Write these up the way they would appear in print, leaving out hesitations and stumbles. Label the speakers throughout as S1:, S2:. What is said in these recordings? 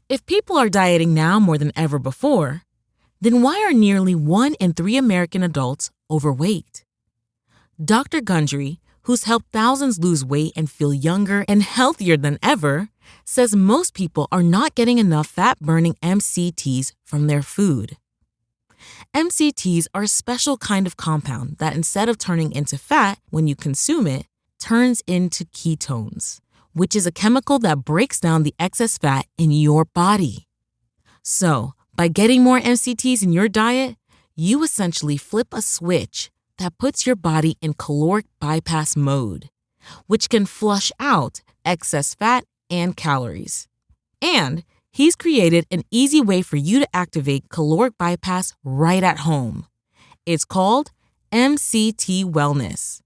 S1: If people are dieting now more than ever before, then why are nearly 1 in 3 American adults overweight? Dr. Gundry, who's helped thousands lose weight and feel younger and healthier than ever, says most people are not getting enough fat-burning MCTs from their food. MCTs are a special kind of compound that instead of turning into fat when you consume it, turns into ketones, which is a chemical that breaks down the excess fat in your body. So, by getting more MCTs in your diet, you essentially flip a switch that puts your body in caloric bypass mode, which can flush out excess fat and calories. And he's created an easy way for you to activate caloric bypass right at home. It's called MCT Wellness.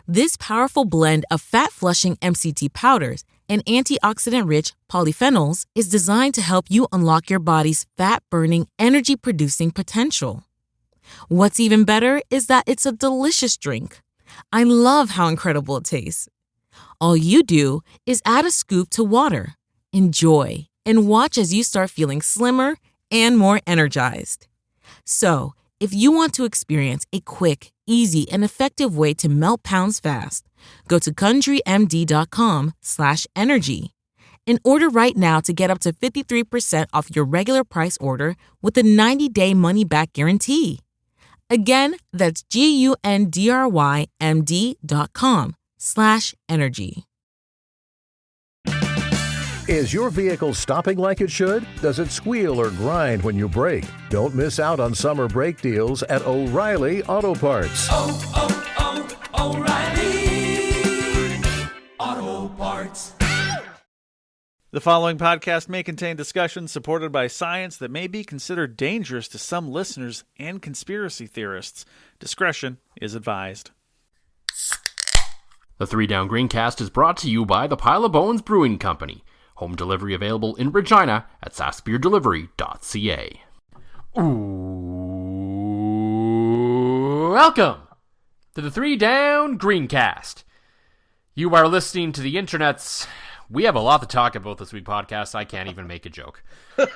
S1: This powerful blend of fat-flushing MCT powders and antioxidant-rich polyphenols is designed to help you unlock your body's fat-burning, energy-producing potential. What's even better is that it's a delicious drink. I love how incredible it tastes. All you do is add a scoop to water, enjoy, and watch as you start feeling slimmer and more energized. So, if you want to experience a quick, easy, and effective way to melt pounds fast, go to GundryMD.com/energy and order right now to get up to 53% off your regular price order with a 90-day money-back guarantee. Again, that's GUNDRYMD.com/energy.
S2: Is your vehicle stopping like it should? Does it squeal or grind when you brake? Don't miss out on summer brake deals at O'Reilly Auto Parts.
S3: O'Reilly Auto Parts.
S4: The following podcast may contain discussions supported by science that may be considered dangerous to some listeners and conspiracy theorists. Discretion is advised.
S5: The 3 Down Greencast is brought to you by the Pile of Bones Brewing Company. Home delivery available in Regina at sassbeerdelivery.ca. Welcome to the 3 Down Greencast. You are listening to the internet's We Have a Lot to Talk About This Week podcast. I can't even make a joke.
S6: But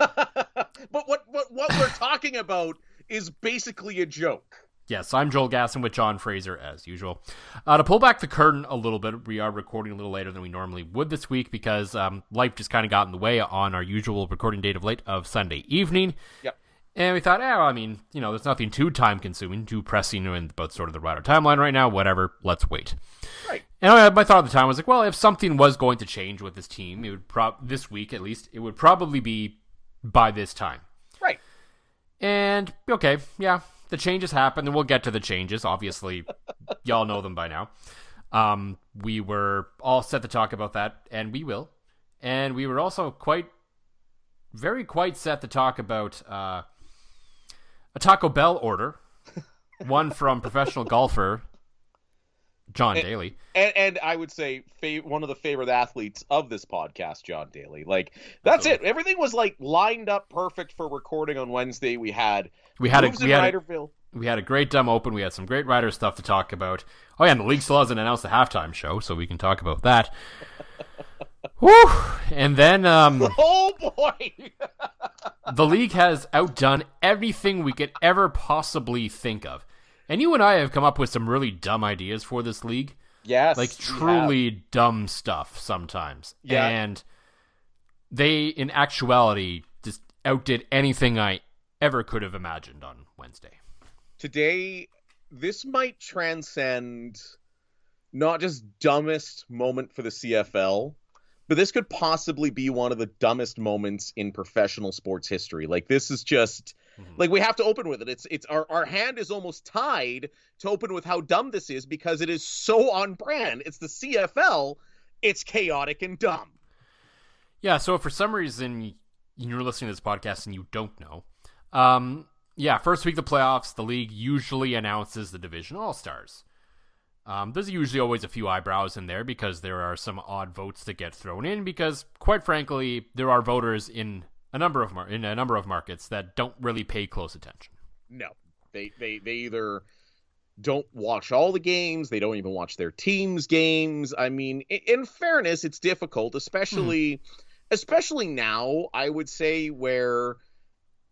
S6: what we're talking about is basically a joke.
S5: Yes, I'm Joel Gasson with John Fraser, as usual. To pull back the curtain a little bit, we are recording a little later than we normally would this week because life just kind of got in the way on our usual recording date of Sunday evening.
S6: Yep.
S5: And we thought, there's nothing too time-consuming, too pressing about sort of the Rider timeline right now, whatever, let's wait.
S6: Right.
S5: And my thought at the time was like, well, if something was going to change with this team, it would this week at least, it would probably be by this time.
S6: Right.
S5: And, okay, yeah. The changes happened, and we'll get to the changes. Obviously, y'all know them by now. We were all set to talk about that, and we will. And we were also quite set to talk about a Taco Bell order, one from professional golfer John Daly.
S6: And I would say one of the favorite athletes of this podcast, John Daly. Like, that's it. Everything was like lined up perfect for recording on Wednesday. We had a
S5: great dumb open. We had some great Rider stuff to talk about. Oh yeah, and the league still hasn't announced the halftime show, so we can talk about that. Woo! And then
S6: oh boy.
S5: The league has outdone everything we could ever possibly think of. And you and I have come up with some really dumb ideas for this league.
S6: Yes.
S5: Like truly dumb stuff sometimes.
S6: Yeah.
S5: And they, in actuality, just outdid anything I ever could have imagined on Wednesday.
S6: Today, this might transcend not just dumbest moment for the CFL, but this could possibly be one of the dumbest moments in professional sports history. Like, this is just... Like, we have to open with it. It's our hand is almost tied to open with how dumb this is because it is so on brand. It's the CFL. It's chaotic and dumb.
S5: Yeah, so for some reason you're listening to this podcast and you don't know. First week of the playoffs, the league usually announces the division all-stars. There's usually always a few eyebrows in there because there are some odd votes that get thrown in because, quite frankly, there are voters in a number of markets that don't really pay close attention.
S6: No, they either don't watch all the games, they don't even watch their team's games. I mean, in fairness, it's difficult, especially especially now, I would say, where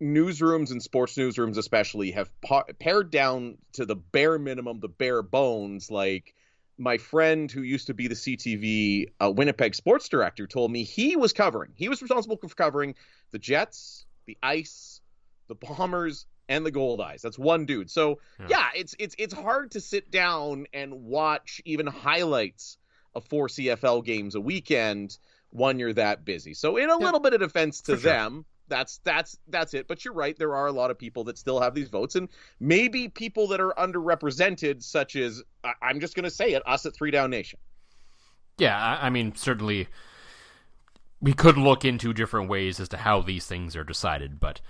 S6: newsrooms and sports newsrooms especially have pared down to the bare minimum, the bare bones. Like, my friend who used to be the CTV Winnipeg sports director told me he was responsible for covering the Jets, the Ice, the Bombers, and the Goldeyes. That's one dude. So yeah, it's hard to sit down and watch even highlights of 4 CFL games a weekend when you're that busy. So in a little bit of defense to them, that's it. But you're right, there are a lot of people that still have these votes, and maybe people that are underrepresented, such as, I'm just going to say it, us at 3 Down Nation.
S5: Yeah, I mean, certainly we could look into different ways as to how these things are decided, but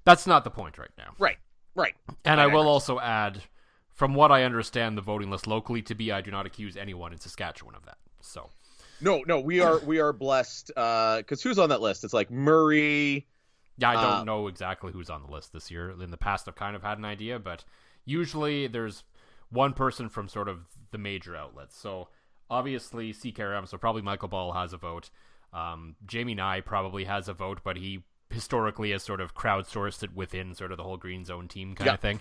S5: that's not the point right now.
S6: Right.
S5: And I will also add, from what I understand the voting list locally to be, I do not accuse anyone in Saskatchewan of that. So
S6: No, we are blessed, because who's on that list? It's like Murray.
S5: Yeah, I don't know exactly who's on the list this year. In the past, I've kind of had an idea, but usually there's one person from sort of the major outlets. So obviously CKRM, so probably Michael Ball has a vote. Jamie Nye probably has a vote, but he historically has sort of crowdsourced it within sort of the whole Green Zone team kind of thing.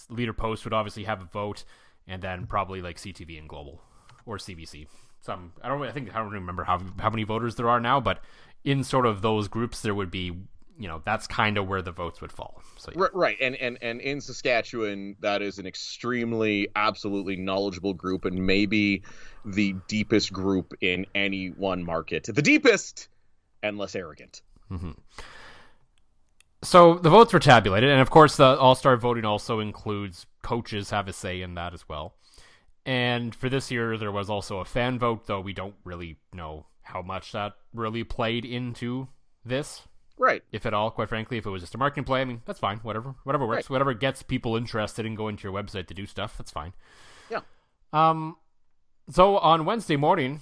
S5: Leader Post would obviously have a vote, and then probably like CTV and Global or CBC. I don't remember how many voters there are now, but in sort of those groups there would be, that's kind of where the votes would fall. So yeah.
S6: Right. And in Saskatchewan, that is an extremely, absolutely knowledgeable group, and maybe the deepest group in any one market. The deepest and less arrogant.
S5: Mm-hmm. So the votes were tabulated, and of course the All-Star voting also includes coaches have a say in that as well. And for this year, there was also a fan vote, though we don't really know how much that really played into this.
S6: Right.
S5: If at all, quite frankly. If it was just a marketing play, I mean, that's fine. Whatever works. Right. Whatever gets people interested in going to your website to do stuff, that's fine.
S6: Yeah.
S5: So on Wednesday morning,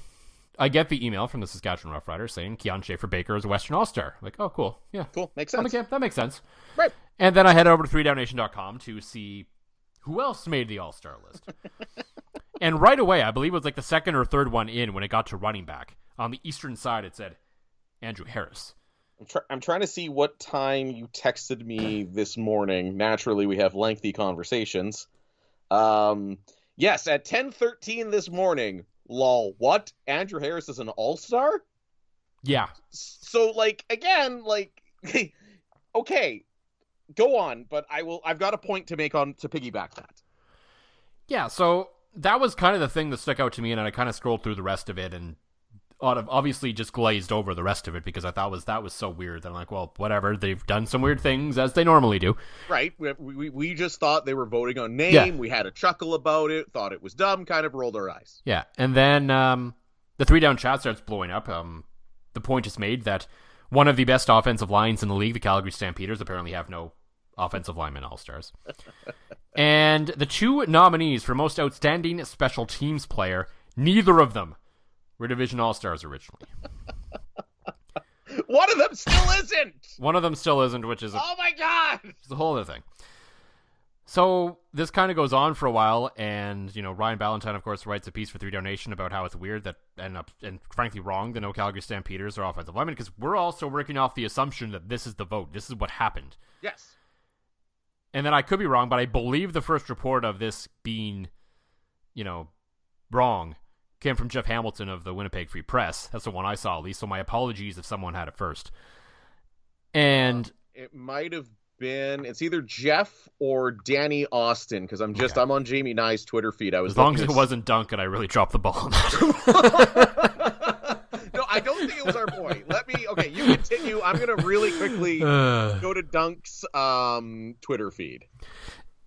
S5: I get the email from the Saskatchewan Roughriders saying Keon Schaefer-Baker is a Western All-Star. Like, oh, cool. Yeah.
S6: Cool. Makes sense.
S5: That makes sense.
S6: Right.
S5: And then I head over to 3downnation.com to see who else made the All-Star list. And right away, I believe it was like the second or third one in when it got to running back. On the eastern side, it said Andrew Harris.
S6: I'm trying to see what time you texted me this morning. Naturally, we have lengthy conversations. Yes, at 10:13 this morning. Lol. What? Andrew Harris is an all-star?
S5: Yeah.
S6: So, again, okay, go on. But I've got a point to make to piggyback that.
S5: Yeah. So that was kind of the thing that stuck out to me, and I kind of scrolled through the rest of it and obviously just glazed over the rest of it because I thought that was so weird that I'm like, well, whatever. They've done some weird things as they normally do.
S6: Right. We just thought they were voting on name.
S5: Yeah.
S6: We had a chuckle about it, thought it was dumb, kind of rolled our eyes.
S5: Yeah. And then the 3 Down chat starts blowing up. The point is made that one of the best offensive lines in the league, the Calgary Stampeders, apparently have no offensive linemen all-stars. And the 2 nominees for most outstanding special teams player, neither of them were Division All-Stars originally.
S6: One of them still isn't!
S5: One of them still isn't, which is
S6: oh my god!
S5: It's a whole other thing. So this kind of goes on for a while, and Ryan Ballantyne, of course, writes a piece for 3 Down Nation about how it's weird that, and frankly wrong, the no Calgary Stampeders are offensive linemen, because we're also working off the assumption that this is the vote. This is what happened.
S6: Yes.
S5: And then I could be wrong, but I believe the first report of this being, wrong came from Jeff Hamilton of the Winnipeg Free Press. That's the one I saw, at least, so my apologies if someone had it first. And
S6: it might have been, it's either Jeff or Danny Austin, because I'm on Jamie Nye's Twitter feed.
S5: As long as it wasn't Duncan, I really dropped the ball on that.
S6: No, I don't think it was our boy. You continue. I'm going to really quickly go to Dunk's Twitter feed.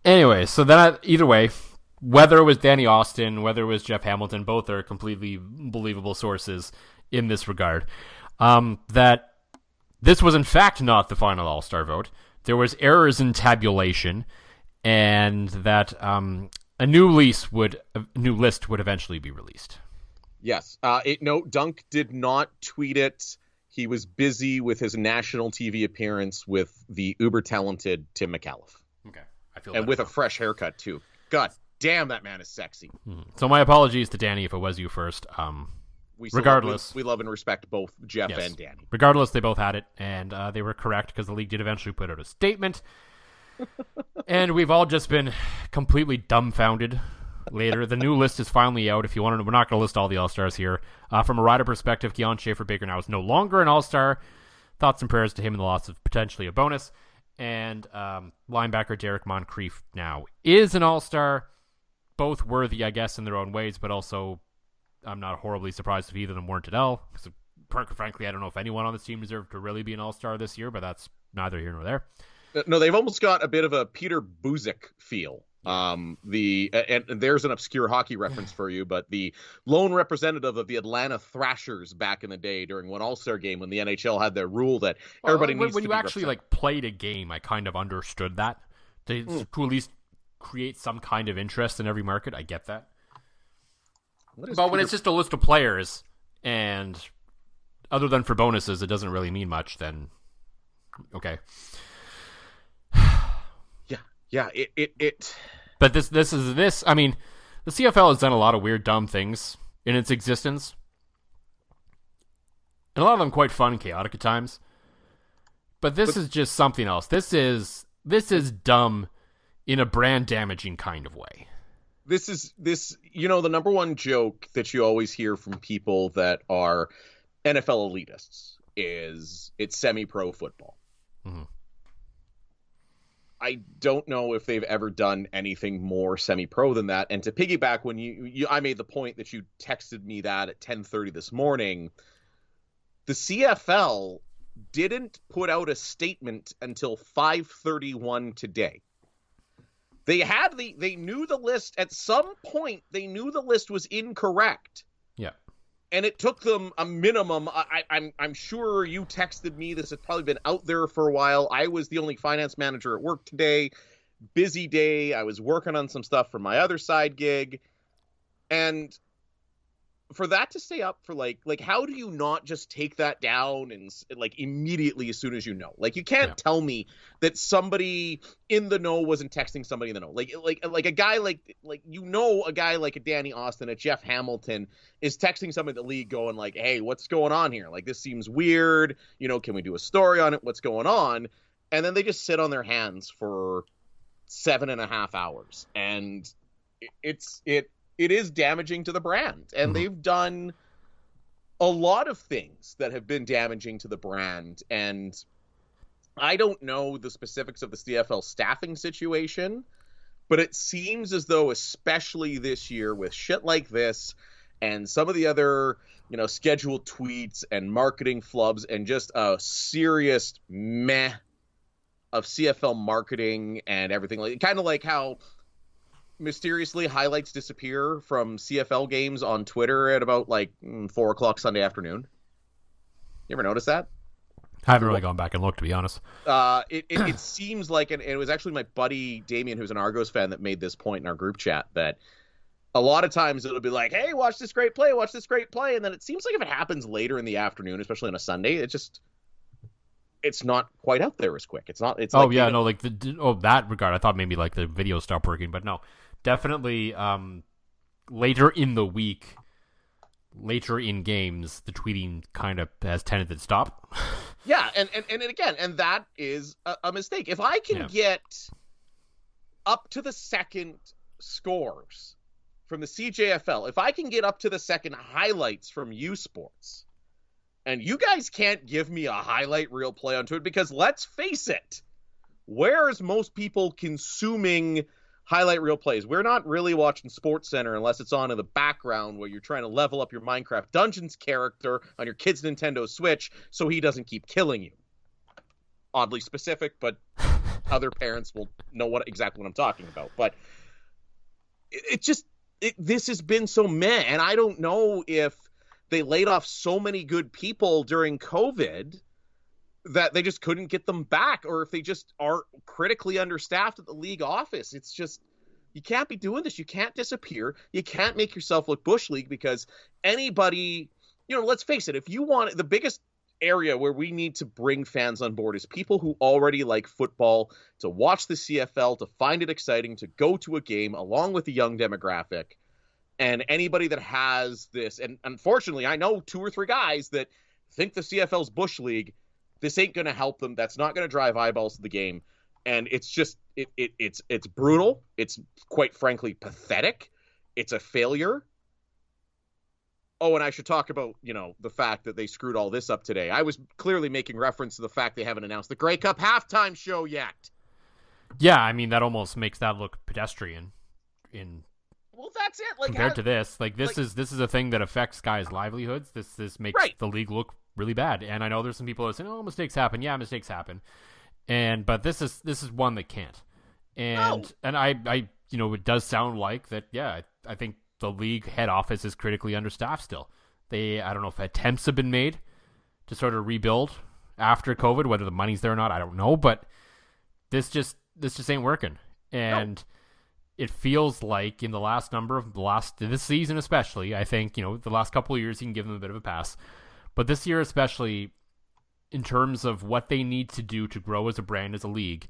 S5: Anyway, so then either way, whether it was Danny Austin, whether it was Jeff Hamilton, both are completely believable sources in this regard. That this was in fact not the final All-Star vote. There was errors in tabulation, and that a new list would eventually be released.
S6: Yes. Dunk did not tweet it. He was busy with his national TV appearance with the uber-talented Tim McAuliffe.
S5: Okay. I feel
S6: and with a fresh haircut, too. God damn, that man is sexy.
S5: So my apologies to Danny if it was you first. regardless,
S6: we love and respect both Jeff
S5: yes.
S6: and Danny.
S5: Regardless, they both had it, and they were correct because the league did eventually put out a statement. And we've all just been completely dumbfounded. Later, the new list is finally out. If you want to, we're not going to list all the All-Stars here. From a rider perspective, Keon Schaefer-Baker now is no longer an All-Star. Thoughts and prayers to him in the loss of potentially a bonus. And linebacker Derek Moncrief now is an All-Star. Both worthy, I guess, in their own ways, but also I'm not horribly surprised if either of them weren't at all. Because, frankly, I don't know if anyone on this team deserved to really be an All-Star this year, but that's neither here nor there.
S6: No, they've almost got a bit of a Peter Buzik feel. And there's an obscure hockey reference for you, but the lone representative of the Atlanta Thrashers back in the day during one All-Star game when the NHL had their rule that everybody needs to be
S5: when you actually played a game, I kind of understood that to at least create some kind of interest in every market. I get that. But when it's just a list of players and other than for bonuses, it doesn't really mean much. Then okay.
S6: Yeah, it.
S5: But this. I mean, the CFL has done a lot of weird, dumb things in its existence, and a lot of them quite fun, chaotic at times. But this is just something else. This is dumb in a brand damaging kind of way.
S6: This. The number one joke that you always hear from people that are NFL elitists is it's semi-pro football. Mm-hmm. I don't know if they've ever done anything more semi-pro than that. And to piggyback, when I made the point that you texted me that at 10:30 this morning, the CFL didn't put out a statement until 5:31 today. They knew the list at some point. They knew the list was incorrect.
S5: Yeah.
S6: And it took them a minimum. I'm sure you texted me. This had probably been out there for a while. I was the only finance manager at work today. Busy day. I was working on some stuff for my other side gig. And for that to stay up for like how do you not just take that down and immediately as soon as you know? You can't tell me that somebody in the know wasn't texting somebody in the know. Like a guy a guy like a Danny Austin, a Jeff Hamilton is texting somebody in the league going hey, what's going on here? This seems weird. Can we do a story on it? What's going on? And then they just sit on their hands for 7.5 hours. And it is damaging to the brand. And they've done a lot of things that have been damaging to the brand. And I don't know the specifics of the CFL staffing situation, but it seems as though, especially this year with shit like this and some of the other, scheduled tweets and marketing flubs and just a serious meh of CFL marketing and everything, kind of like how mysteriously highlights disappear from CFL games on Twitter at about 4:00 Sunday afternoon. You ever notice that?
S5: I haven't really gone back and looked, to be honest.
S6: It seems like, and it was actually my buddy Damien, who's an Argos fan, that made this point in our group chat, that a lot of times it'll be like, hey, watch this great play, and then it seems like if it happens later in the afternoon, especially on a Sunday, it's not quite out there as quick. It's not. It's that regard. I thought maybe the video stopped working, but no, definitely later in the week, later in games, the tweeting kind of has tended to stop. Yeah, and again, and that is a mistake. If I can get up to the second scores from the CJFL, if I can get up to the second highlights from U Sports, and you guys can't give me a highlight reel play onto it, because let's face it, where's most people consuming highlight reel plays? We're not really watching SportsCenter unless it's on in the background where you're trying to level up your Minecraft Dungeons character on your kid's Nintendo Switch so he doesn't keep killing you. Oddly specific, but other parents will know exactly what I'm talking about. But this has been so meh, and I don't know if they laid off so many good people during COVID that they just couldn't get them back, or if they just are critically understaffed at the league office. It's just, you can't be doing this. You can't disappear. You can't make yourself look Bush League, because anybody, let's face it, if you want, the biggest area where we need to bring fans on board is people who already like football, to watch the CFL, to find it exciting, to go to a game along with the young demographic. And anybody that has this, and unfortunately, I know 2 or 3 guys that think the CFL's Bush League. This ain't going to help them. That's not going to drive eyeballs to the game. And it's just, it's brutal. It's quite frankly pathetic. It's a failure. Oh, and I should talk about, the fact that they screwed all this up today. I was clearly making reference to the fact they haven't announced the Grey Cup halftime show yet.
S5: Yeah, I mean, that almost makes that look pedestrian
S6: Well, that's it. Like,
S5: compared to this. Like, this is a thing that affects guys' livelihoods. This makes the league look really bad. And I know there's some people that are saying, "Oh, mistakes happen." Yeah, mistakes happen. But this is one that can't. And I it does sound like that. Yeah, I think the league head office is critically understaffed still. I don't know if attempts have been made to sort of rebuild after COVID, whether the money's there or not, I don't know. But this just ain't working. And it feels like in this season especially, I think, the last couple of years you can give them a bit of a pass. But this year especially, in terms of what they need to do to grow as a brand, as a league,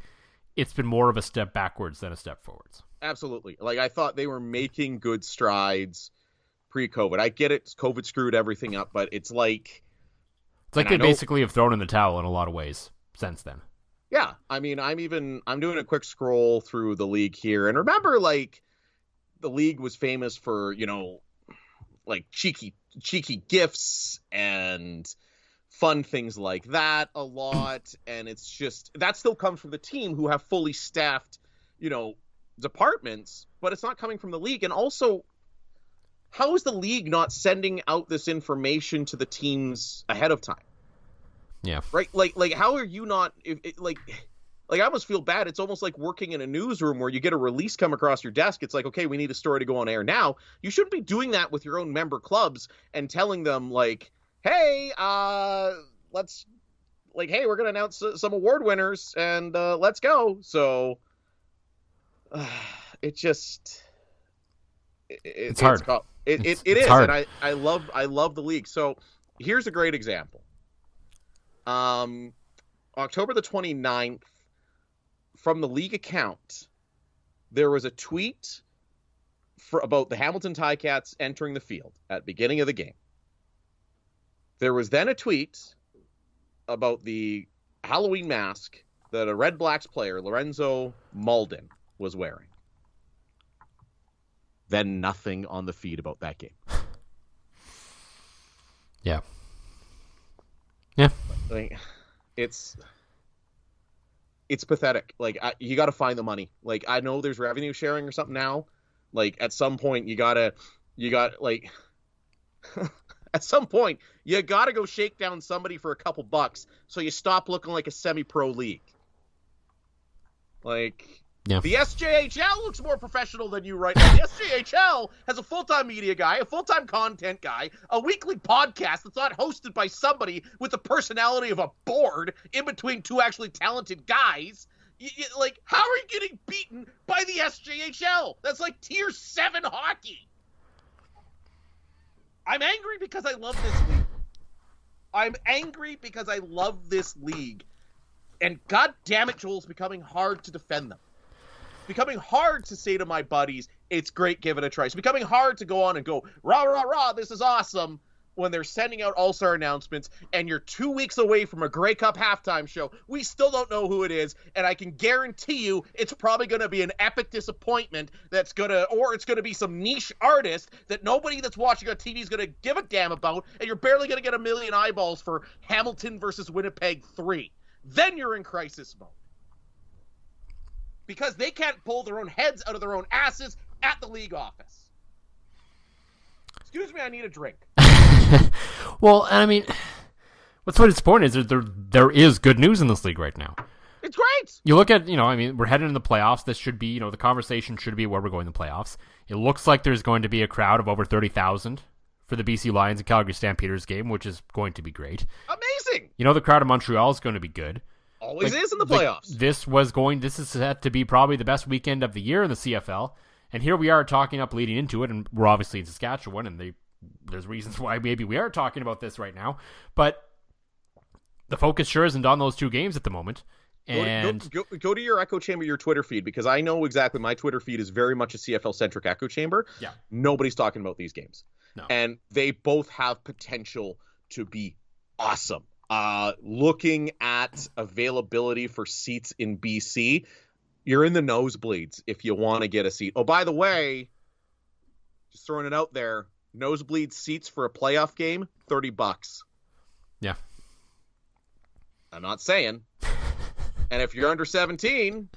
S5: it's been more of a step backwards than a step forwards.
S6: Absolutely. Like, I thought they were making good strides pre-COVID. I get it. COVID screwed everything up, but it's like...
S5: they basically have thrown in the towel in a lot of ways since then.
S6: Yeah. I mean, I'm doing a quick scroll through the league here. And remember, like, the league was famous for, like cheeky gifts and fun things like that a lot. And it's just, that still comes from the team who have fully staffed, departments, but it's not coming from the league. And also, how is the league not sending out this information to the teams ahead of time?
S5: Yeah.
S6: Right? Like how are you not, like I almost feel bad. It's almost like working in a newsroom where you get a release come across your desk. It's like, okay, we need a story to go on air now. You shouldn't be doing that with your own member clubs and telling them, like, hey, hey, we're going to announce some award winners and let's go. So it's
S5: hard.
S6: It is.
S5: hard.
S6: And I love the league. So here's a great example. October the 29th, from the league account, there was a tweet about the Hamilton Ticats entering the field at the beginning of the game. There was then a tweet about the Halloween mask that a Red Blacks player, Lorenzo Malden, was wearing. Then nothing on the feed about that game.
S5: Yeah. Yeah.
S6: Like, it's pathetic. Like, you got to find the money. Like, I know there's revenue sharing or something now. Like, at some point you got like at some point you got to go shake down somebody for a couple bucks so you stop looking like a semi-pro league. Like,
S5: yeah.
S6: The SJHL looks more professional than you right now. The SJHL has a full-time media guy, a full-time content guy, a weekly podcast that's not hosted by somebody with the personality of a board in between two actually talented guys. Like, how are you getting beaten by the SJHL? That's like tier 7 hockey. I'm angry because I love this league. I'm angry because I love this league. And god damn it, Joel, it's becoming hard to defend them. It's becoming hard to say to my buddies, it's great, give it a try. It's becoming hard to go on and go, rah, rah, rah, this is awesome, when they're sending out all-star announcements, and you're 2 weeks away from a Grey Cup halftime show. We still don't know who it is, and I can guarantee you it's probably going to be an epic disappointment or it's going to be some niche artist that nobody that's watching on TV is going to give a damn about, and you're barely going to get 1 million eyeballs for Hamilton versus Winnipeg 3. Then you're in crisis mode. Because they can't pull their own heads out of their own asses at the league office. Excuse me, I need a drink.
S5: Well, I mean, what's disappointing is there is good news in this league right now.
S6: It's great.
S5: You look at, we're heading into the playoffs. This should be, the conversation should be where we're going in the playoffs. It looks like there's going to be a crowd of over 30,000 for the BC Lions and Calgary Stampeders game, which is going to be great.
S6: Amazing.
S5: The crowd of Montreal is going to be good.
S6: Always is in the playoffs.
S5: This is set to be probably the best weekend of the year in the CFL. And here we are talking up leading into it, and we're obviously in Saskatchewan, and there's reasons why maybe we are talking about this right now. But the focus sure isn't on those two games at the moment. And
S6: Go to your echo chamber, your Twitter feed, because I know exactly my Twitter feed is very much a CFL-centric echo chamber.
S5: Yeah.
S6: Nobody's talking about these games.
S5: No.
S6: And they both have potential to be awesome. Looking at availability for seats in BC, you're in the nosebleeds if you want to get a seat. Oh, by the way, just throwing it out there, nosebleed seats for a playoff game, $30.
S5: Yeah.
S6: I'm not saying. And if you're under 17,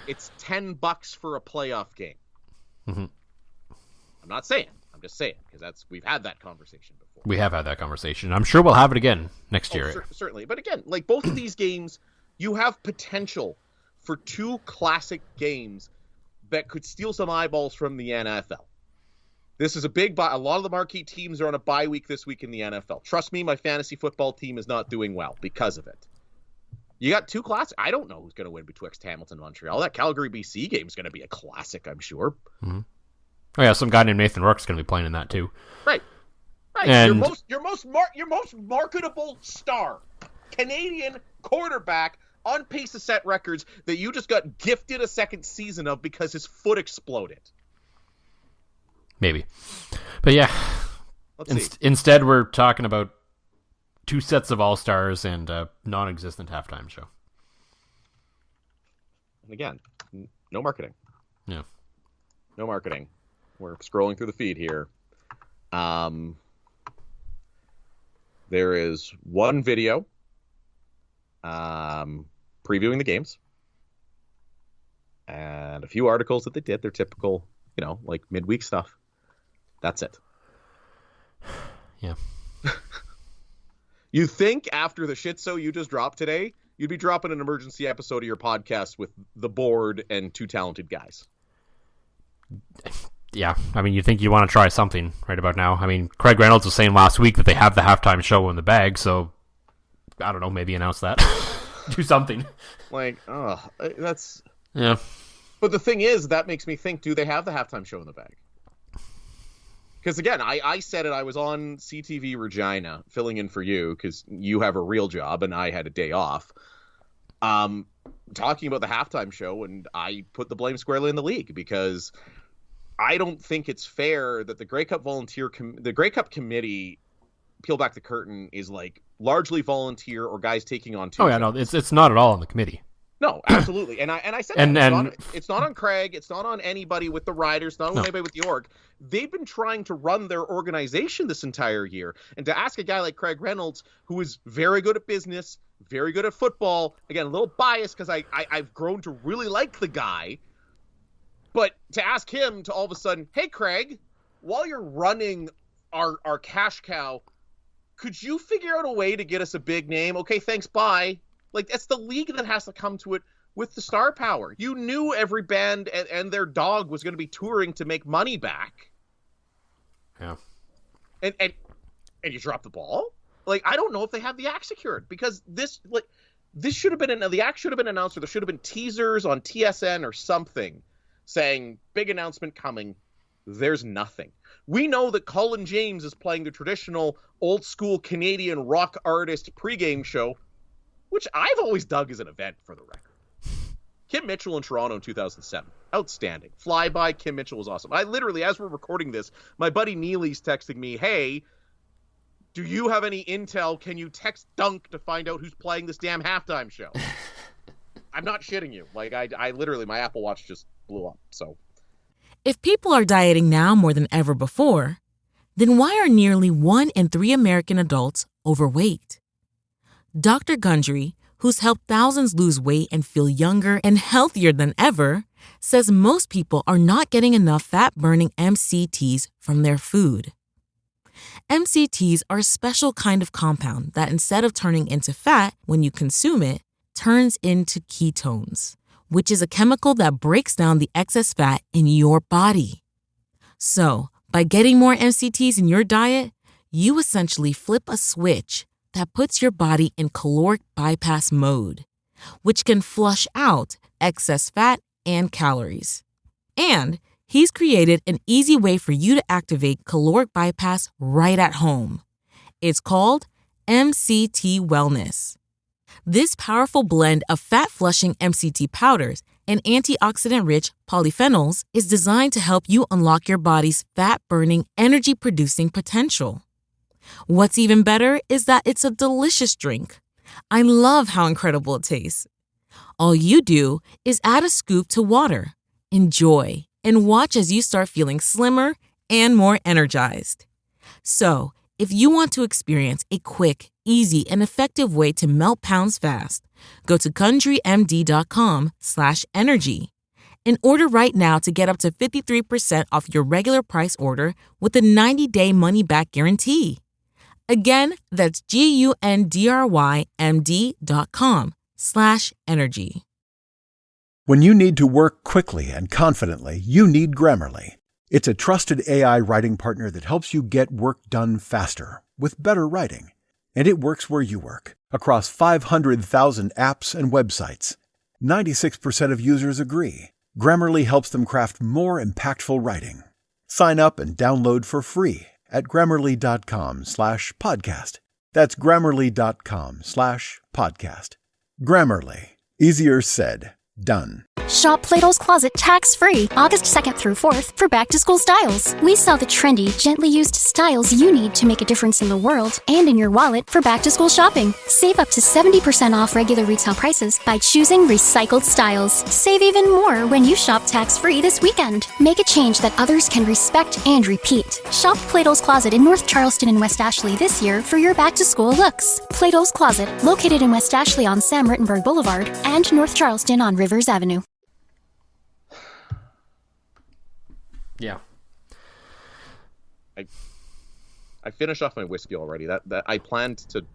S6: it's $10 for a playoff game.
S5: Mm-hmm.
S6: I'm not saying. I'm just saying, because we've had that conversation before.
S5: We have had that conversation. I'm sure we'll have it again next year.
S6: Certainly. But again, like both of these games, you have potential for two classic games that could steal some eyeballs from the NFL. This is a lot of the marquee teams are on a bye week this week in the NFL. Trust me, my fantasy football team is not doing well because of it. You got two classic. I don't know who's going to win betwixt Hamilton and Montreal. That Calgary BC game is going to be a classic, I'm sure.
S5: Mm-hmm. Oh yeah, some guy named Nathan Rourke's going to be playing in that too.
S6: Right.
S5: And
S6: your most marketable star, Canadian quarterback, on pace to set records that you just got gifted a second season of because his foot exploded.
S5: Maybe, but yeah. Instead, we're talking about two sets of all-stars and a non-existent halftime show.
S6: And again, no marketing.
S5: Yeah.
S6: No marketing. We're scrolling through the feed here. There is one video previewing the games and a few articles that they did. Their typical, like midweek stuff. That's it.
S5: Yeah.
S6: You think after the shit show you just dropped today, you'd be dropping an emergency episode of your podcast with the board and two talented guys.
S5: Yeah, I mean, you think you want to try something right about now. I mean, Craig Reynolds was saying last week that they have the halftime show in the bag, so I don't know, maybe announce that. Do something.
S6: Like, that's...
S5: Yeah.
S6: But the thing is, that makes me think, do they have the halftime show in the bag? Because again, I said it, I was on CTV Regina, filling in for you, because you have a real job and I had a day off, talking about the halftime show, and I put the blame squarely in the league, because I don't think it's fair that the Grey Cup the Grey Cup committee, peel back the curtain, is like largely volunteer or guys taking on two.
S5: Oh yeah, no, it's not at all on the committee.
S6: No, absolutely. And I said it's not on Craig, it's not on anybody with the riders, not on anybody with the org. They've been trying to run their organization this entire year. And to ask a guy like Craig Reynolds, who is very good at business, very good at football, again, a little biased because I've grown to really like the guy, but to ask him to all of a sudden, hey Craig, while you're running our cash cow, could you figure out a way to get us a big name? Okay, thanks, bye. Like, that's the league that has to come to it with the star power. You knew every band and their dog was going to be touring to make money back.
S5: Yeah.
S6: And you drop the ball? Like, I don't know if they have the act secured, because this should have been the act should have been announced, or there should have been teasers on TSN or something saying big announcement coming. There's nothing. We know that Colin James is playing the traditional old school Canadian rock artist pregame show, which I've always dug as an event, for the record. Kim Mitchell in Toronto in 2007. Outstanding. Flyby, Kim Mitchell was awesome. I literally, as we're recording this, my buddy Neely's texting me, hey, do you have any intel? Can you text Dunk to find out who's playing this damn halftime show? I'm not shitting you. Like, I literally, my Apple Watch just blew up, so.
S1: If people are dieting now more than ever before, then why are nearly 1 in 3 American adults overweight? Dr. Gundry, who's helped thousands lose weight and feel younger and healthier than ever, says most people are not getting enough fat-burning MCTs from their food. MCTs are a special kind of compound that, instead of turning into fat when you consume it, turns into ketones, which is a chemical that breaks down the excess fat in your body. So, by getting more MCTs in your diet, you essentially flip a switch that puts your body in caloric bypass mode, which can flush out excess fat and calories. And he's created an easy way for you to activate caloric bypass right at home. It's called MCT Wellness. This powerful blend of fat-flushing MCT powders and antioxidant-rich polyphenols is designed to help you unlock your body's fat-burning, energy-producing potential. What's even better is that it's a delicious drink. I love how incredible it tastes. All you do is add a scoop to water, enjoy, and watch as you start feeling slimmer and more energized. So, if you want to experience a quick, easy, and effective way to melt pounds fast, go to CountryMD.com/energy and order right now to get up to 53% off your regular price order with a 90-day money-back guarantee. Again, that's GUNDRYMD.com/energy.
S7: When you need to work quickly and confidently, you need Grammarly. It's a trusted AI writing partner that helps you get work done faster with better writing. And it works where you work, across 500,000 apps and websites. 96% of users agree. Grammarly helps them craft more impactful writing. Sign up and download for free at Grammarly.com/podcast. That's Grammarly.com/podcast. Grammarly. Easier said, done.
S8: Shop Plato's Closet tax-free August 2nd through 4th for back-to-school styles. We sell the trendy, gently used styles you need to make a difference in the world and in your wallet for back-to-school shopping. Save up to 70% off regular retail prices by choosing recycled styles. Save even more when you shop tax-free this weekend. Make a change that others can respect and repeat. Shop Plato's Closet in North Charleston and West Ashley this year for your back-to-school looks. Plato's Closet, located in West Ashley on Sam Rittenberg Boulevard and North Charleston on Rivers Avenue.
S5: Yeah.
S6: I finished off my whiskey already. That I planned to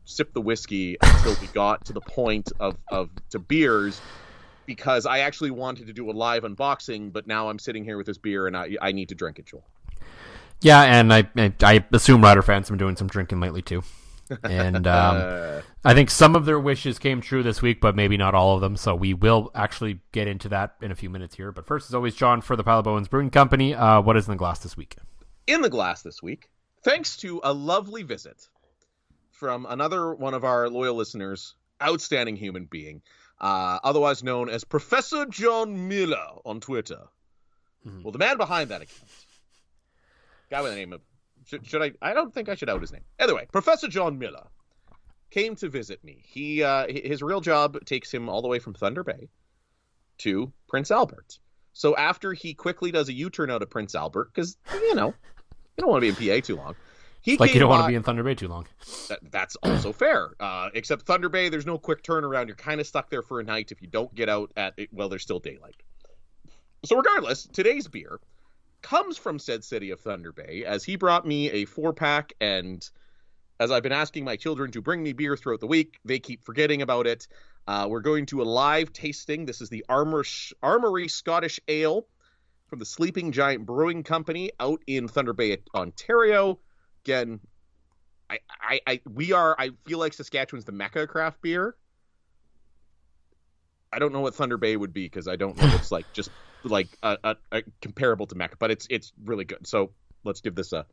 S6: sip the whiskey until we got to the point of to beers, because I actually wanted to do a live unboxing, but now I'm sitting here with this beer and I need to drink it, Joel.
S5: Yeah, and I assume Rider fans have been doing some drinking lately too. And I think some of their wishes came true this week, but maybe not all of them. So we will actually get into that in a few minutes here. But first, as always, John for the Pile of Bowens Brewing Company. What is in the glass this week?
S6: In the glass this week, thanks to a lovely visit from another one of our loyal listeners, outstanding human being, otherwise known as Professor John Miller on Twitter. Mm-hmm. Well, the man behind that account, guy with the name of... Should I? I don't think I should out his name. Anyway, Professor John Miller came to visit me. His real job takes him all the way from Thunder Bay to Prince Albert. So after he quickly does a U-turn out of Prince Albert, because, you don't want to be in PA too long.
S5: You don't want to be in Thunder Bay too long.
S6: That's also fair. Except Thunder Bay, there's no quick turnaround. You're kind of stuck there for a night if you don't get out there's still daylight. So regardless, today's beer comes from said city of Thunder Bay, as he brought me a 4-pack, and as I've been asking my children to bring me beer throughout the week, they keep forgetting about it. We're going to a live tasting. This is the Armory Scottish Ale from the Sleeping Giant Brewing Company out in Thunder Bay, Ontario. Again, I feel like Saskatchewan's the mecca of craft beer. I don't know what Thunder Bay would be, because I don't know what's like just like a comparable to Mecca, but it's really good. So let's give this a...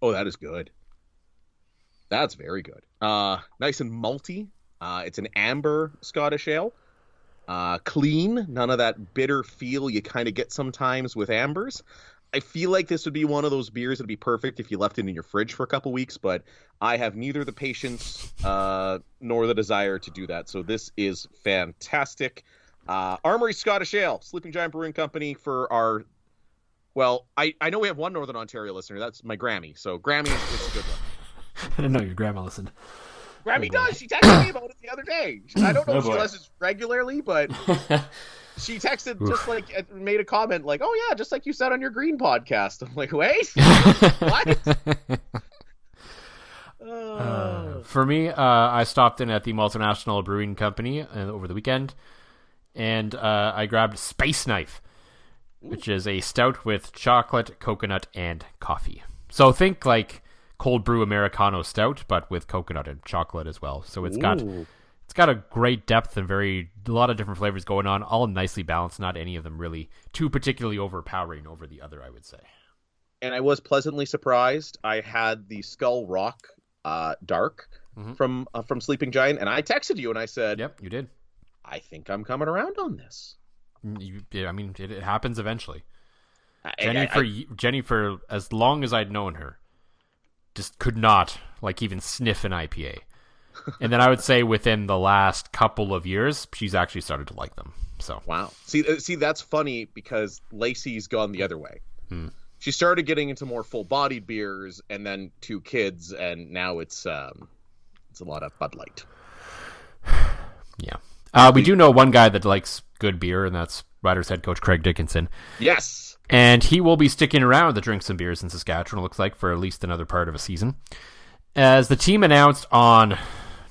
S6: Oh, that is good. That's very good. Nice and malty. It's an amber Scottish ale. Clean, none of that bitter feel you kind of get sometimes with ambers. I feel like this would be one of those beers that'd be perfect if you left it in your fridge for a couple weeks, but I have neither the patience nor the desire to do that. So this is fantastic. Armory Scottish Ale, Sleeping Giant Brewing Company for our... Well, I know we have one Northern Ontario listener. That's my Grammy. So Grammy is a good one.
S5: I didn't know your grandma listened.
S6: Grammy does. She texted me about it the other day. I don't know if she listens regularly, but... She texted just like, made a comment like, "Oh yeah, just like you said on your Green podcast." I'm like, wait, what?
S5: For me, I stopped in at the Multinational Brewing Company over the weekend, and I grabbed Space Knife, which is a stout with chocolate, coconut, and coffee. So think like cold brew Americano stout, but with coconut and chocolate as well. So it's got a great depth and a lot of different flavors going on, all nicely balanced. Not any of them really too particularly overpowering over the other, I would say.
S6: And I was pleasantly surprised. I had the Skull Rock Dark from Sleeping Giant, and I texted you and I said,
S5: Yep, you did.
S6: I think I'm coming around on this.
S5: I mean, it happens eventually.
S6: I-
S5: Jenny, for as long as I'd known her, just could not even sniff an IPA. And then I would say within the last couple of years, she's actually started to like them. So
S6: Wow. See, that's funny because Lacey's gone the other way. She started getting into more full-bodied beers, and then 2 kids, and now it's a lot of Bud Light.
S5: Yeah. We do know one guy that likes good beer, and that's Riders head coach Craig Dickinson.
S6: Yes.
S5: And he will be sticking around to drink some beers in Saskatchewan, it looks like, for at least another part of a season. As the team announced on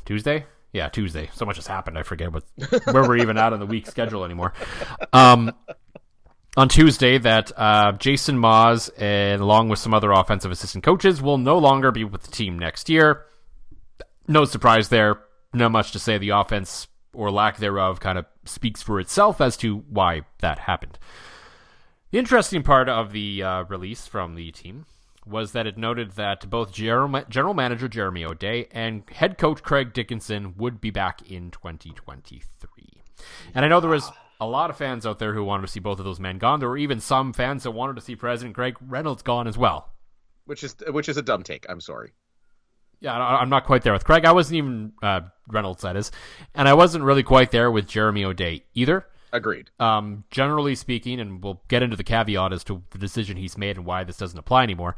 S5: Tuesday? Yeah, Tuesday. So much has happened, I forget where we're even at on the week schedule anymore. On Tuesday, that Jason Maas, and along with some other offensive assistant coaches, will no longer be with the team next year. No surprise there. Not much to say. The offense, or lack thereof, kind of speaks for itself as to why that happened. The interesting part of the release from the team was that it noted that both general manager Jeremy O'Day and head coach Craig Dickinson would be back in 2023. And I know there was a lot of fans out there who wanted to see both of those men gone. There were even some fans that wanted to see President Greg Reynolds gone as well.
S6: Which is a dumb take. I'm sorry.
S5: Yeah, I'm not quite there with Craig. I wasn't even Reynolds, that is. And I wasn't really quite there with Jeremy O'Day either.
S6: Agreed.
S5: Generally speaking, and we'll get into the caveat as to the decision he's made and why this doesn't apply anymore,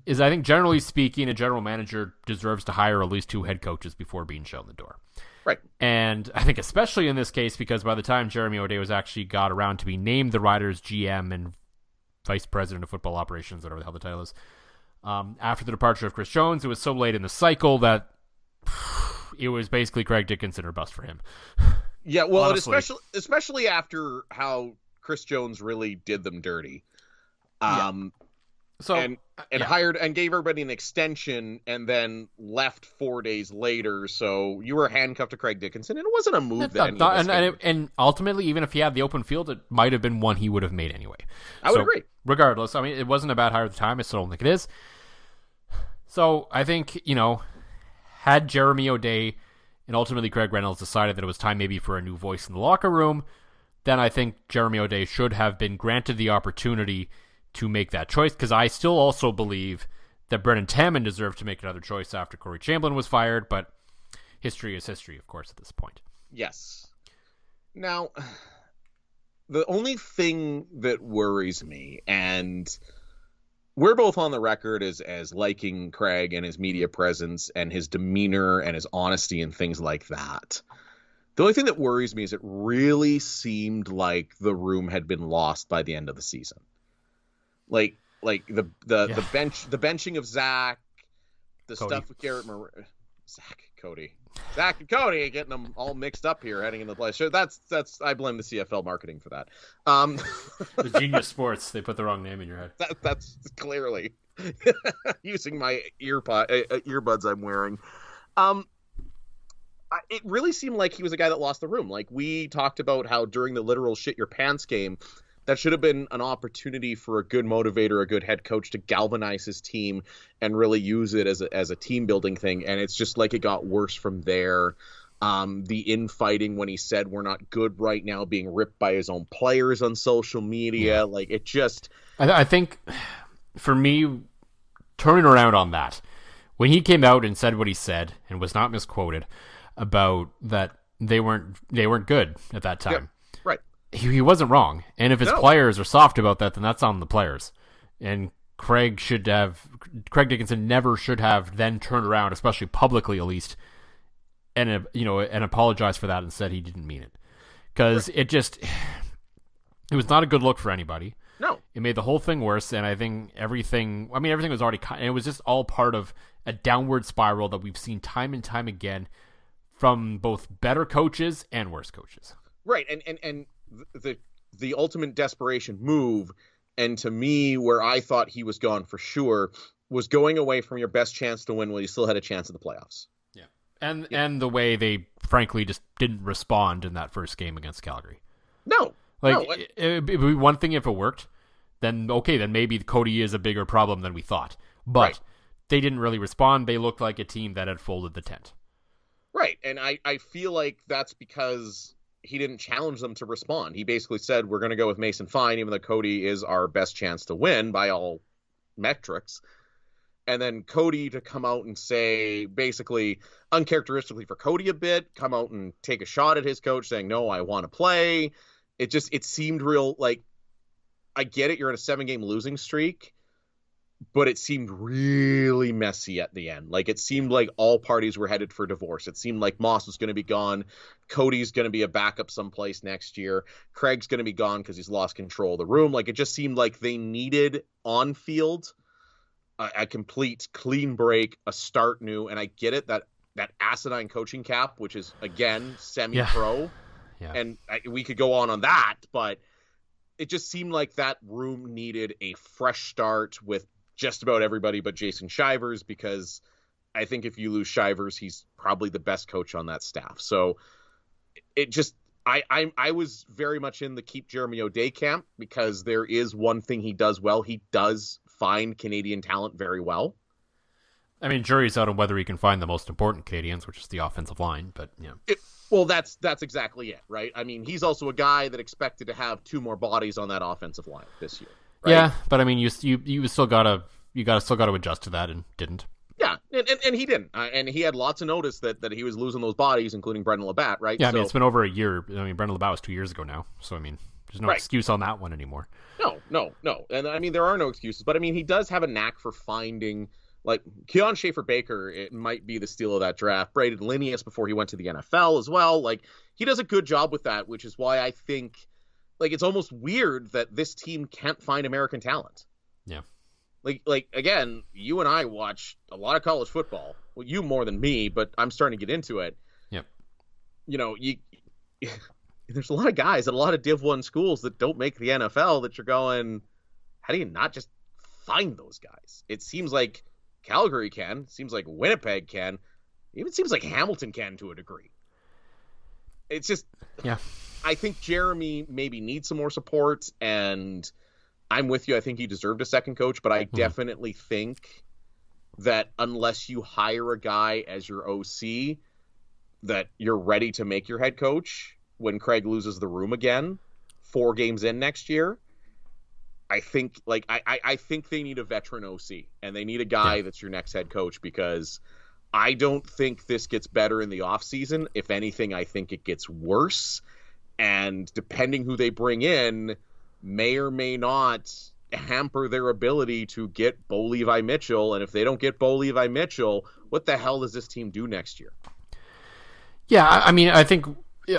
S5: is I think generally speaking, a general manager deserves to hire at least 2 head coaches before being shown the door.
S6: Right.
S5: And I think especially in this case, because by the time Jeremy O'Day was actually got around to be named the Riders GM and Vice President of Football Operations, whatever the hell the title is, after the departure of Chris Jones, it was so late in the cycle that it was basically Craig Dickinson or bust for him.
S6: Yeah, well,
S5: Honestly.
S6: and especially after how Chris Jones really did them dirty. Hired and gave everybody an extension and then left 4 days later. So you were handcuffed to Craig Dickinson, and it wasn't a move
S5: And ultimately, even if he had the open field, it might have been one he would have made anyway.
S6: I would agree.
S5: Regardless, I mean, it wasn't a bad hire at the time. I still don't think it is. So I think, had Jeremy O'Day and ultimately Craig Reynolds decided that it was time maybe for a new voice in the locker room, then I think Jeremy O'Day should have been granted the opportunity to make that choice, because I still also believe that Brennan Taman deserved to make another choice after Corey Chamberlain was fired, but history is history, of course, at this point.
S6: Yes. Now, the only thing that worries me, and we're both on the record as liking Craig and his media presence and his demeanor and his honesty and things like that. The only thing that worries me is it really seemed like the room had been lost by the end of the season. Like the benching of Zach, stuff with Garrett Cody and Cody, getting them all mixed up here heading into the play. So that's I blame the CFL marketing for that.
S5: The Genius Sports, they put the wrong name in your head.
S6: That's clearly using my earbuds I'm wearing. It really seemed like he was a guy that lost the room. Like, we talked about how during the literal shit your pants game, that should have been an opportunity for a good motivator, a good head coach to galvanize his team and really use it as a team building thing. And it's just like it got worse from there. The infighting when he said we're not good right now, being ripped by his own players on social media. Yeah. Like, it just...
S5: I think, for me, turning around on that, when he came out and said what he said and was not misquoted about that they weren't good at that time.
S6: Yeah, right.
S5: He wasn't wrong. And if his players are soft about that, then that's on the players. And Craig Dickinson never should have then turned around, especially publicly at least, and apologized for that and said he didn't mean it. Because it was not a good look for anybody.
S6: No.
S5: It made the whole thing worse, and I think everything was already cut, and it was just all part of a downward spiral that we've seen time and time again from both better coaches and worse coaches.
S6: Right, and the ultimate desperation move, and to me, where I thought he was gone for sure, was going away from your best chance to win when you still had a chance at the playoffs.
S5: Yeah, and the way they frankly just didn't respond in that first game against Calgary.
S6: No.
S5: It'd be one thing if it worked, then okay, then maybe Cody is a bigger problem than we thought. But they didn't really respond. They looked like a team that had folded the tent.
S6: Right, and I feel like that's because he didn't challenge them to respond. He basically said, we're going to go with Mason Fine, even though Cody is our best chance to win by all metrics. And then Cody to come out and say, basically, uncharacteristically for Cody a bit, come out and take a shot at his coach saying, no, I want to play. It seemed real, like, I get it, you're in a 7-game losing streak, but it seemed really messy at the end. Like, it seemed like all parties were headed for divorce. It seemed like Moss was going to be gone. Cody's going to be a backup someplace next year. Craig's going to be gone because he's lost control of the room. Like, it just seemed like they needed on field a complete clean break, a start new. And I get it, that asinine coaching cap, which is, again, semi-pro.
S5: Yeah.
S6: And we could go on that, but it just seemed like that room needed a fresh start with just about everybody but Jason Shivers, because I think if you lose Shivers, he's probably the best coach on that staff. So it just, I was very much in the keep Jeremy O'Day camp, because there is one thing he does well. He does find Canadian talent very well.
S5: I mean, jury's out on whether he can find the most important Canadians, which is the offensive line, but yeah.
S6: Well, that's exactly it, right? I mean, he's also a guy that expected to have 2 more bodies on that offensive line this year. Right?
S5: Yeah, but I mean, you still gotta adjust to that, and didn't.
S6: Yeah, and he didn't, and he had lots of notice that he was losing those bodies, including Brendan Labatt, right?
S5: Yeah, I mean, it's been over a year. I mean, Brendan Labatt was 2 years ago now, so I mean, there's no excuse on that one anymore.
S6: No, and I mean, there are no excuses, but I mean, he does have a knack for finding, like, Keon Schaefer-Baker, it might be the steal of that draft. Braden Linnaeus before he went to the NFL as well. Like, he does a good job with that, which is why I think, like, it's almost weird that this team can't find American talent.
S5: Yeah.
S6: Like again, you and I watch a lot of college football. Well, you more than me, but I'm starting to get into it.
S5: Yep.
S6: You know, there's a lot of guys at a lot of Div 1 schools that don't make the NFL that you're going, how do you not just find those guys? It seems like Calgary can. It seems like Winnipeg can. It even seems like Hamilton can to a degree. It's just,
S5: yeah.
S6: I think Jeremy maybe needs some more support, and I'm with you. I think he deserved a second coach, but I definitely think that unless you hire a guy as your OC, that you're ready to make your head coach when Craig loses the room again 4 games in next year. I think, like, I think they need a veteran OC, and they need a guy that's your next head coach, because I don't think this gets better in the offseason. If anything, I think it gets worse. And depending who they bring in may or may not hamper their ability to get Bo Levi Mitchell. And if they don't get Bo Levi Mitchell, what the hell does this team do next year?
S5: Yeah, I mean, I think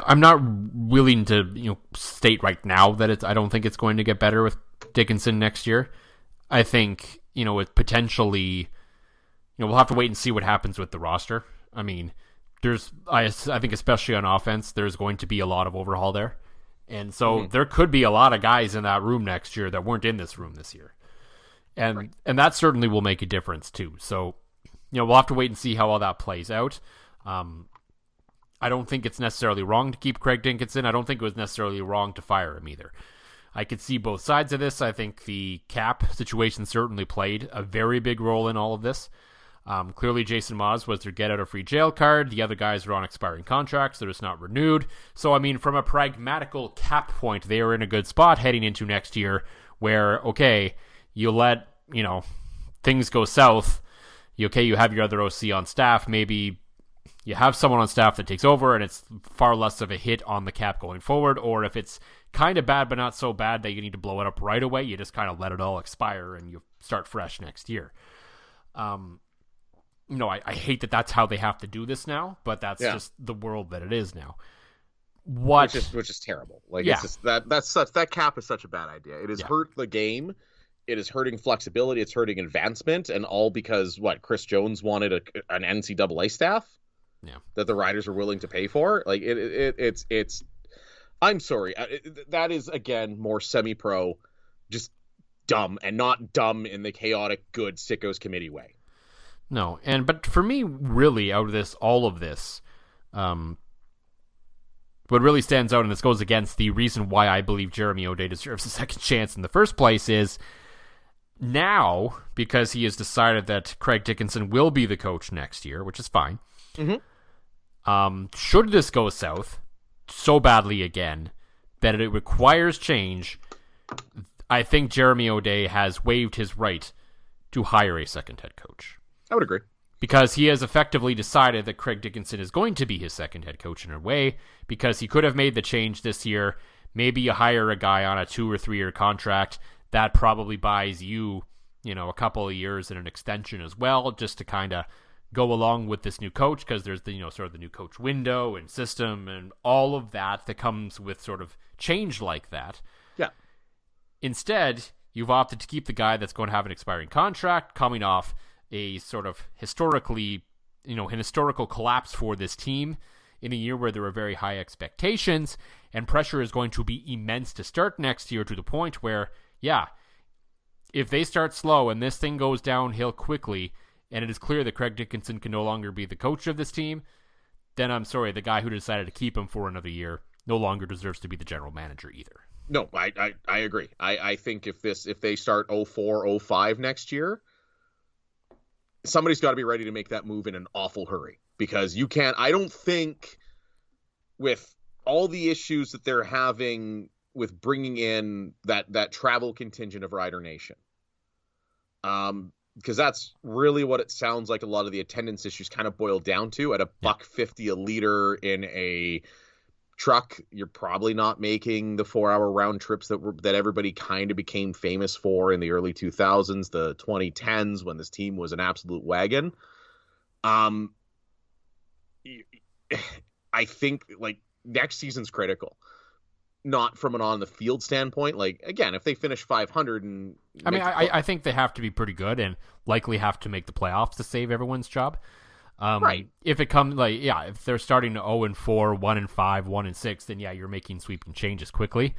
S5: I'm not willing to state right now that I don't think it's going to get better with Dickinson next year. I think it potentially we'll have to wait and see what happens with the roster. I mean, I think especially on offense, there's going to be a lot of overhaul there. And so there could be a lot of guys in that room next year that weren't in this room this year. And that certainly will make a difference too. So, we'll have to wait and see how all that plays out. I don't think it's necessarily wrong to keep Craig Dickinson. I don't think it was necessarily wrong to fire him either. I could see both sides of this. I think the cap situation certainly played a very big role in all of this. Clearly, Jason Maas was their get-out-of-free jail card. The other guys were on expiring contracts. They're just not renewed. So, I mean, from a pragmatical cap point, they are in a good spot heading into next year where, okay, you let, things go south. You have your other OC on staff. Maybe you have someone on staff that takes over and it's far less of a hit on the cap going forward. Or if it's kind of bad but not so bad that you need to blow it up right away, you just kind of let it all expire and you start fresh next year. I hate that that's how they have to do this now, but that's just the world that it is now. Which is terrible. Like, it's just that cap is such a bad idea. It has hurt the game. It is hurting flexibility. It's hurting advancement, and all because Chris Jones wanted an NCAA staff that the Riders are willing to pay for. Like, it's. I'm sorry. That is, again, more semi-pro, just dumb, and not dumb in the chaotic good sickos committee way. No, but for me, really, out of all of this, what really stands out, and this goes against the reason why I believe Jeremy O'Day deserves a second chance in the first place, is Now, because he has decided that Craig Dickinson will be the coach next year, which is fine, should this go south so badly again that it requires change, I think Jeremy O'Day has waived his right to hire a second head coach.
S6: I would agree.
S5: Because he has effectively decided that Craig Dickinson is going to be his second head coach in a way, because he could have made the change this year. Maybe you hire a guy on a 2 or 3 year contract. That probably buys you, a couple of years and an extension as well, just to kind of go along with this new coach, because there's the, sort of the new coach window and system and all of that comes with sort of change like that.
S6: Yeah.
S5: Instead, you've opted to keep the guy that's going to have an expiring contract, coming off a sort of historical collapse for this team in a year where there were very high expectations, and pressure is going to be immense to start next year, to the point where, if they start slow and this thing goes downhill quickly, and it is clear that Craig Dickinson can no longer be the coach of this team, then I'm sorry, the guy who decided to keep him for another year no longer deserves to be the general manager either.
S6: No, I agree. I think if they start 04-05 next year, somebody's got to be ready to make that move in an awful hurry, because you can't. I don't think, with all the issues that they're having with bringing in that travel contingent of Rider Nation, because that's really what it sounds like a lot of the attendance issues kind of boil down to. At $1.50 a liter in a truck, you're probably not making the 4-hour round trips that everybody kind of became famous for in the early 2000s, the 2010s, when this team was an absolute wagon. I think next season's critical, not from an on the field standpoint. Again, if they finish 500 and
S5: I think they have to be pretty good and likely have to make the playoffs to save everyone's job.
S6: Right.
S5: If it comes if they're starting to 0-4, 1-5, 1-6, then you're making sweeping changes quickly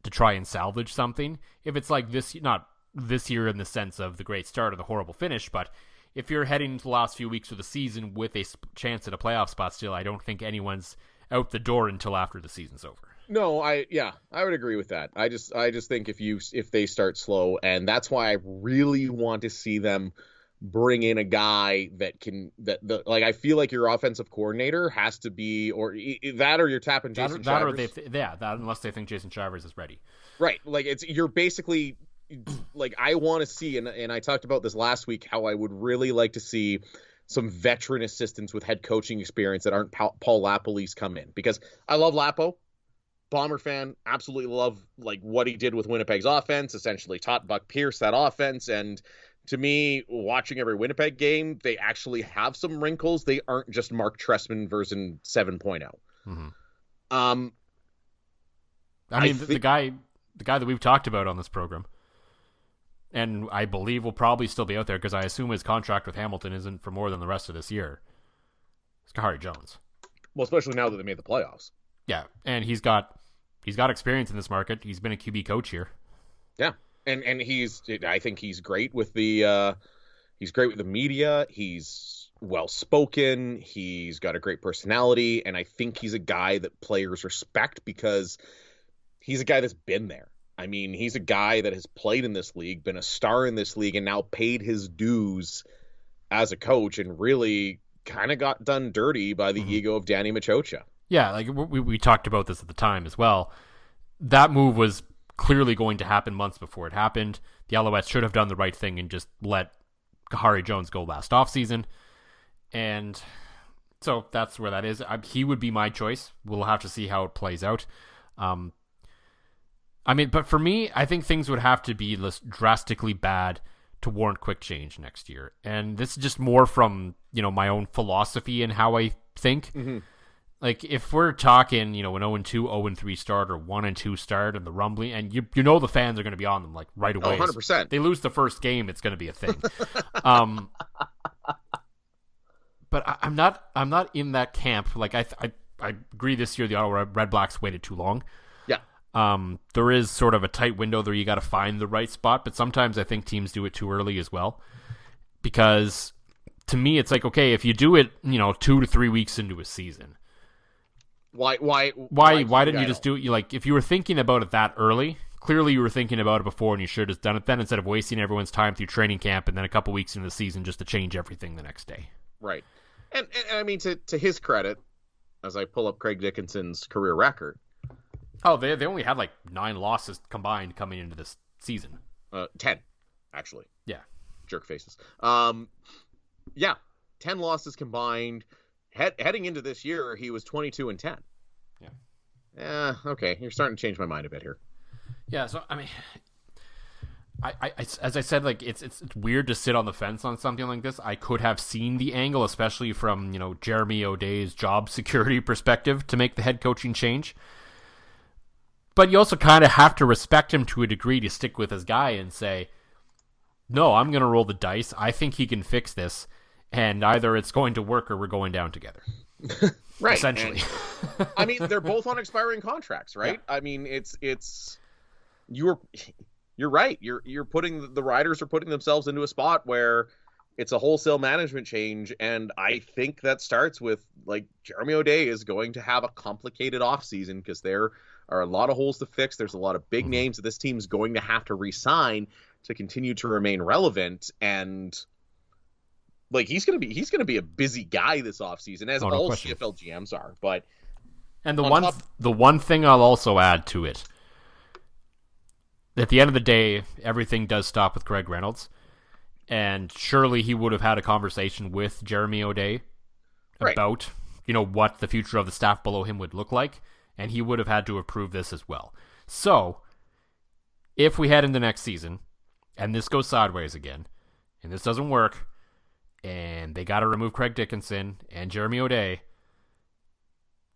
S5: to try and salvage something. If it's like this, not this year in the sense of the great start or the horrible finish, but if you're heading into the last few weeks of the season with a chance at a playoff spot still, I don't think anyone's out the door until after the season's over.
S6: No, I would agree with that. I just think if they start slow, and that's why I really want to see them bring in a guy I feel like your offensive coordinator has to be, or you're tapping Jason Shivers.
S5: Unless they think Jason Shivers is ready.
S6: Right. You're basically I want to see, and I talked about this last week, how I would really like to see some veteran assistants with head coaching experience that aren't Paul Lapolis come in, because I love Lapo. Bomber fan, absolutely love what he did with Winnipeg's offense, essentially taught Buck Pierce that offense. And to me, watching every Winnipeg game, they actually have some wrinkles. They aren't just Mark Trestman version 7.0.
S5: Mm-hmm. The guy that we've talked about on this program, and I believe will probably still be out there because I assume his contract with Hamilton isn't for more than the rest of this year, it's Kahari Jones.
S6: Well, especially now that they made the playoffs.
S5: Yeah, and he's got experience in this market. He's been a QB coach here.
S6: Yeah, and I think he's great with the media. He's well spoken. He's got a great personality, and I think he's a guy that players respect because he's a guy that's been there. I mean, he's a guy that has played in this league, been a star in this league, and now paid his dues as a coach, and really kind of got done dirty by the ego of Danny Machocha.
S5: Yeah, we talked about this at the time as well. That move was clearly going to happen months before it happened. The Alouettes should have done the right thing and just let Kahari Jones go last offseason. And so that's where that is. He would be my choice. We'll have to see how it plays out. But for me, I think things would have to be drastically bad to warrant quick change next year. And this is just more from, my own philosophy and how I think. Mm-hmm. If we're talking, an 0-2, 0-3 start or 1-2 start and the rumbling, and the fans are going to be on them right away.
S6: 100%.
S5: They lose the first game, it's going to be a thing. But I'm not in that camp. I agree this year the Ottawa Red Blacks waited too long.
S6: Yeah.
S5: There is sort of a tight window there. You got to find the right spot, but sometimes I think teams do it too early as well. Because to me, it's okay, if you do it, 2 to 3 weeks into a season, Why didn't you just do it? If you were thinking about it that early, clearly you were thinking about it before and you should have done it then instead of wasting everyone's time through training camp and then a couple weeks into the season just to change everything the next day.
S6: Right. And I mean, to his credit, as I pull up Craig Dickinson's career record.
S5: Oh, they only had like 9 losses combined coming into this season.
S6: 10, actually.
S5: Yeah.
S6: Jerk faces. 10 losses combined. Heading into this year, he was 22-10. Yeah. Okay. You're starting to change my mind a bit here.
S5: Yeah. So I mean, I as I said, like it's weird to sit on the fence on something like this. I could have seen the angle, especially from Jeremy O'Day's job security perspective, to make the head coaching change. But you also kind of have to respect him to a degree to stick with his guy and say, no, I'm going to roll the dice. I think he can fix this. And either it's going to work or we're going down together.
S6: Right.
S5: Essentially.
S6: And, I mean, they're both on expiring contracts, right? Yeah. I mean, you're right. You're putting, the riders are putting themselves into a spot where it's a wholesale management change. And I think that starts with, like, Jeremy O'Day is going to have a complicated offseason because there are a lot of holes to fix. There's a lot of big names that this team's going to have to re-sign to continue to remain relevant. And like he's gonna be a busy guy this offseason, as all question. CFL GMs are. But
S5: the one thing I'll also add to it, at the end of the day, everything does stop with Greg Reynolds, and surely he would have had a conversation with Jeremy O'Day about what the future of the staff below him would look like, and he would have had to approve this as well. So if we head into next season and this goes sideways again, and this doesn't work, and they got to remove Craig Dickinson and Jeremy O'Day,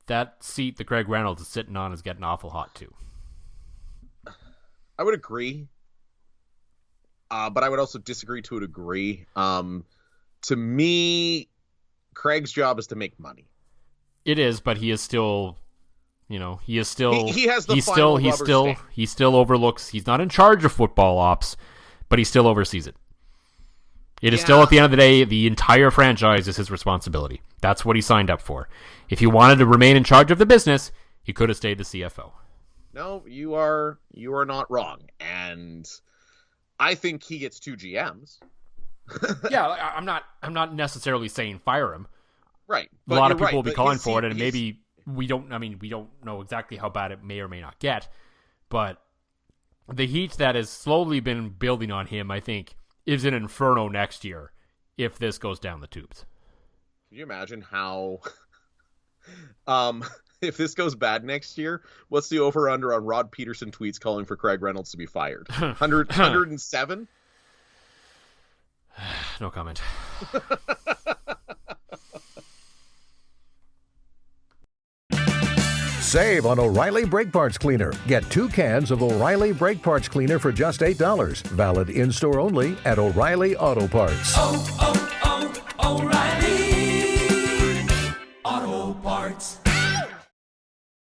S5: that seat that Greg Reynolds is sitting on is getting awful hot too.
S6: I would agree, but I would also disagree to a degree. To me, Craig's job is to make money.
S5: It is, but he is still, he has the
S6: final rubber stamp.
S5: He still overlooks. He's not in charge of football ops, but he still oversees it. It is still, at the end of the day, the entire franchise is his responsibility. That's what he signed up for. If he wanted to remain in charge of the business, he could have stayed the CFO.
S6: No, you are not wrong. And I think he gets 2 GMs.
S5: Yeah, I'm not necessarily saying fire him.
S6: Right.
S5: A lot of people will be calling for it, and maybe we don't know exactly how bad it may or may not get. But the heat that has slowly been building on him, I think, is an inferno next year if this goes down the tubes.
S6: Can you imagine how if this goes bad next year, what's the over-under on Rod Peterson tweets calling for Craig Reynolds to be fired? 107?
S5: No comment.
S2: Save on O'Reilly Brake Parts Cleaner. Get 2 cans of O'Reilly Brake Parts Cleaner for just $8. Valid in-store only at O'Reilly Auto Parts.
S3: O'Reilly Auto Parts.